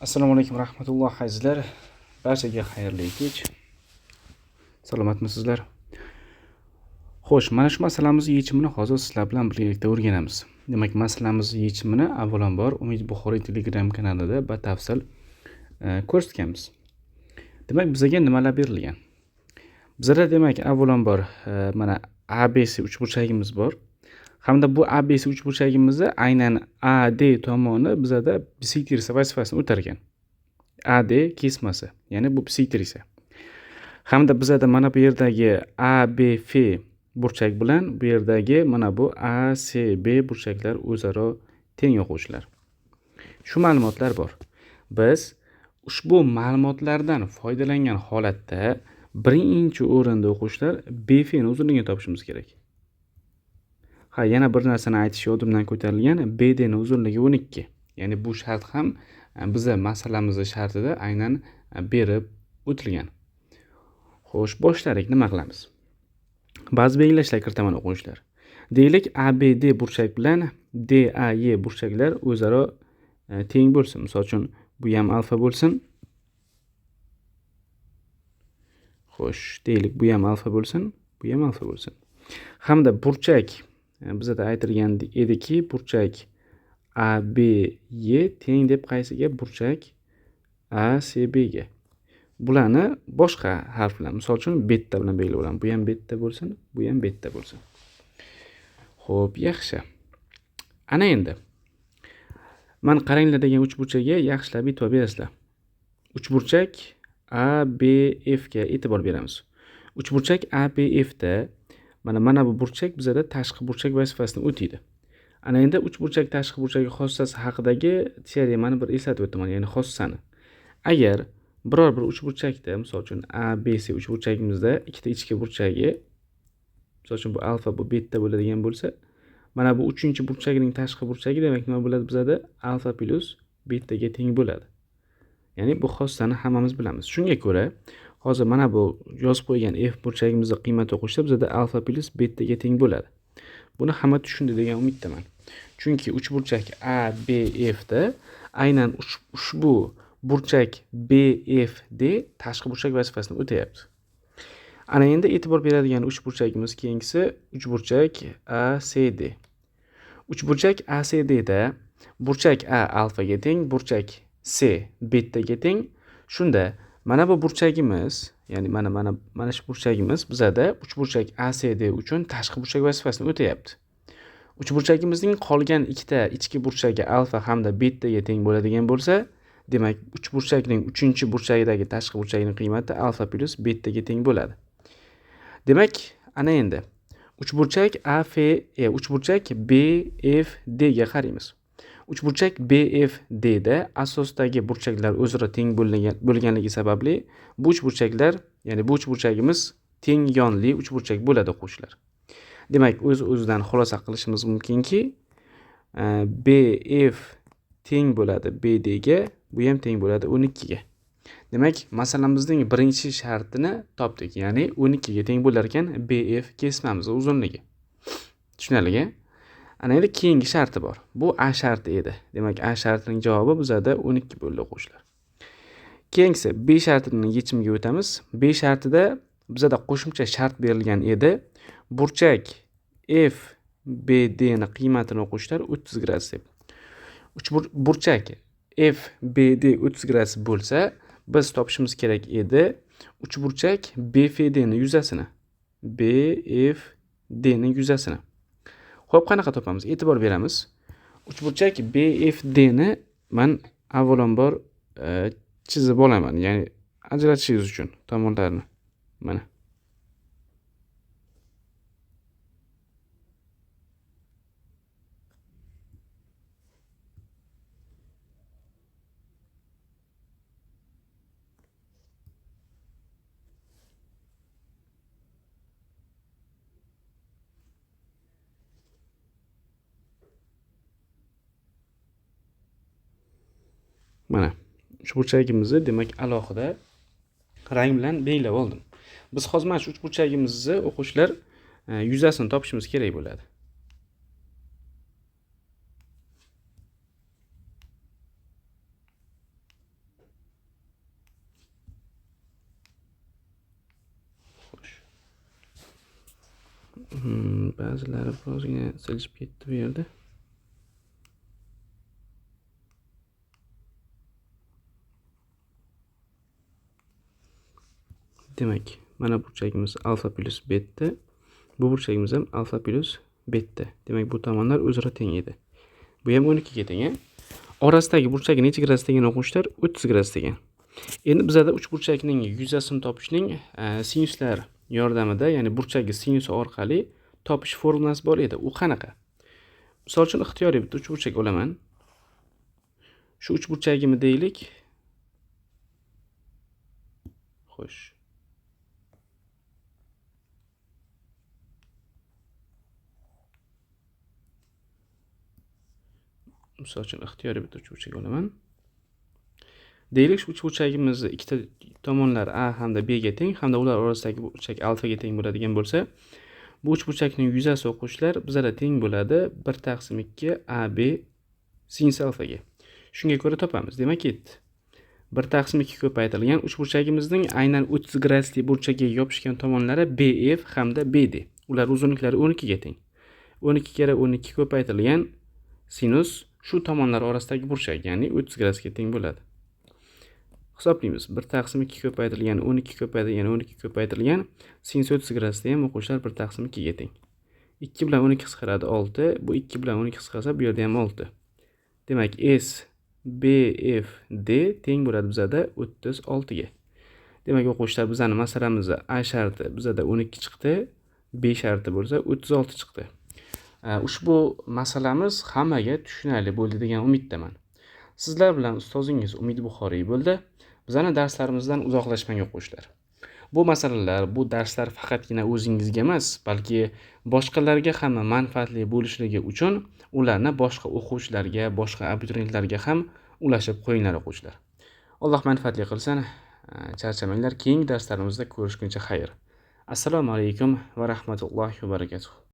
Assalomu alaykum rahmatullohi azizlar. Barchaga xayrli kech. Salomatmisizlar? Xo'sh, mana shu masalamizni yechimini hozir sizlar bilan birgalikda o'rganamiz. Demak, masalamizni yechimini avvalambor Umid Buxoriy Telegram kanalida batafsil ko'rsatganmiz. Demak, bizga nimalar berilgan? Bizda demak, avvalambor mana ABC uchburchagimiz bor. Hamda bu ABC uchburchagimizni aynan AD tomoni bizda bisektrisa vazifasini o'tar ekan. AD kesmasi, ya'ni bu bisektrisa. Hamda bizda mana bu yerdagi ABF burchak bilan bu yerdagi mana bu ACB burchaklar o'zaro teng yo'quvchilar. Shu ma'lumotlar bor. Biz ushbu ma'lumotlardan foydalangan holatda birinchi o'rinda o'quvchilar BF ni uzunligini topishimiz kerak. Yana bir narsani aytish yodimdan ko'tarilgan, BD ni uzunligi 12. Ya'ni bu shart ham biza masalamizning shartida aynan berib o'tilgan. Xo'sh, boshlarik nima qilamiz? Ba'zi belgilashlar kiritaman o'quvchilar. Deylik, ABD burchak bilan DAE burchaklar o'zaro teng bo'lsin. Misol uchun, bu ham alfa bo'lsin. Xo'sh, deylik, bu ham alfa bo'lsin, bu ham alfa bo'lsin. Hamda burchak bizda aytilgan ediki, burchak ABY teng deb qaysiga? Burchak ACB ga. Bularni boshqa harf bilan, misol uchun beta bilan belgilab olaman. Bu ham beta bo'lsin, bu ham beta bo'lsin. Xo'p, yaxshi. Ana endi men qaranglar degan uchburchakka yaxshilab e'tibor berasizlar. Uchburchak ABF ga e'tibor beramiz. Uchburchak ABF da mana bu burchak bizda tashqi burchak vazifasini o'taydi. Ana endi uchburchak tashqi burchagi xossasi haqidagi teoremani bir eslatib o'taman, ya'ni xossani. Agar biror bir uchburchakda, misol uchun ABC uchburchagimizda ikkita ichki burchagi, misol uchun bu alfa, bu beta bo'ladigan bo'lsa, mana bu uchinchi burchagining tashqi burchagi demak nima bo'ladi bizda? Alfa plus beta ga teng bo'ladi. Ya'ni bu xossani hammamiz bilamiz. Shunga ko'ra, hozir mana bu yozib qo'ygan F burchagimizning qiymati o'qishda bizda alfa plus beta ga teng bo'ladi. Buni hamma tushundi degan umiddaman. Chunki uchburchak ABF da aynan ushbu burchak BFD tashqi burchak vazifasini o'tayapti. Ana endi e'tibor beradigan uchburchagimiz keyingisi uchburchak ACD. Uchburchak ACD da burchak A alfa ga teng, burchak C beta ga teng. Shunda mana bu burchagimiz, ya'ni mana shu burchagimiz bizda uchburchak ACD uchun tashqi burchak vazifasini o'tayapti. Uchburchagimizning qolgan ikkita ichki burchagi alfa hamda beta ga teng bo'ladigan bo'lsa, demak uchburchakning 3-burchagidagi tashqi burchagining qiymati alfa plus beta ga teng bo'ladi. Demak, ana endi uchburchak uchburchak BFD ga qaraymiz. Uchburchak BFD da asosdagi burchaklar o'zaro teng bo'lganligi sababli bu uchburchaklar, ya'ni bu uchburchagimiz teng yonli uchburchak bo'ladi o'quvchilar. Demak, o'z-o'zidan xulosa qilishimiz mumkinki, BF teng bo'ladi BD ga, bu ham teng bo'ladi 12 ga. Demak, masalamizning birinchi shartini topdik, ya'ni 12 ga teng bo'lar ekan BF kesmamiz uzunligi. Tushunarli? Ana endi keyingi sharti bor. Bu A sharti edi. Demak, A shartining javobi bizda 12 bo'ldi o'quvchilar. Keyingisi B shartining yechimiga o'tamiz. B shartida bizda qo'shimcha shart berilgan edi. Burchak FBD ni qiymatini o'quvchilar 30 gradus deb. Burchak FBD 30 gradus bo'lsa, biz topishimiz kerak edi uchburchak BFD ni yuzasini. BFD ning yuzasini. Xo'p, qanaqa topamiz? E'tibor beramiz. Uchburchak BFD ni men avvalambor chizib olaman, ya'ni ajratishingiz uchun tomonlarni. Mana. Mana uchburchagimizni demak alohida rang bilan belgilab oldim. Biz hozir mana shu uchburchagimizni o'quvchilar yuzasini topishimiz kerak bo'ladi. ba'zilari birozgina siljib ketdi bu yerda. Demak, mana burchagimiz alfa plus beta. Bu burchagimiz ham alfa plus beta. Demak, bu tomonlar o'zaro teng edi. Bu ham 12 ga teng. Orasidagi burchak necha gradus degan o'quvchilar 30 gradus degan. Endi bizda uch burchakning yuzasini topishning sinuslar yordamida, ya'ni burchagi sinus orqali topish formulasi bor edi. U qanaqa? Misol uchun ixtiyoriy bitta uch burchak olaman. Shu uch burchagimni deylik. Xo'sh. Misol uchun ixtiyoriy bitta uch burchak olaman. Deylik, shu uch burchagimizni ikkita tomonlari A hamda B ga teng, hamda ular orasidagi burchak alfa ga teng bo'ladigan bo'lsa, bu uch burchakning yuzasi o'quvchilar bizga teng bo'ladi 1/2 AB sinus alfa ga. Shunga ko'ra topamiz. Demak, 1/2 ko'paytirilgan uch burchagimizning aynan 30 gradusli burchakka yopishgan tomonlari BF hamda BD. Ular uzunliklari 12 ga teng. 12 kere 12 ko'paytirilgan sinus shu tomonlar orasidagi burchak, ya'ni 30 gradusga teng bo'ladi. Hisoblaymiz. 1/2 ko'paytirilgan 12 ko'paytirilgan 12 ko'paytirilgan sinus 30 gradusda ham o'quvchilar 1/2 ga teng. 2 bilan 12 qisqaradi 6. Bu 2 bilan 12 qisqarsa bu yerda ham 6. Demak, S BF D teng bo'ladi bizada 36 ga. Demak, o'quvchilar bizning masalamizda A sharti bizada 12 chiqdi, B sharti bo'lsa 36 chiqdi. Ushbu masalamiz hammaga tushunarli bo'ldi degan umiddaman. Sizlar bilan ustozingiz Umid Buxoriy bo'ldi. Bizning darslarimizdan uzoqlashmang o'quvchilar. Bu masalalar, bu darslar faqatgina o'zingizga emas, balki boshqalarga ham manfaatli bo'lishligi uchun ularni boshqa o'quvchilarga, boshqa abituriyentlarga ham ulashib qo'yinglar o'quvchilar. Alloh manfaatli qilsin. Charchamanglar. Keyingi darslarimizda ko'rishguncha xayr. Assalomu alaykum va rahmatullohi va barakatuh.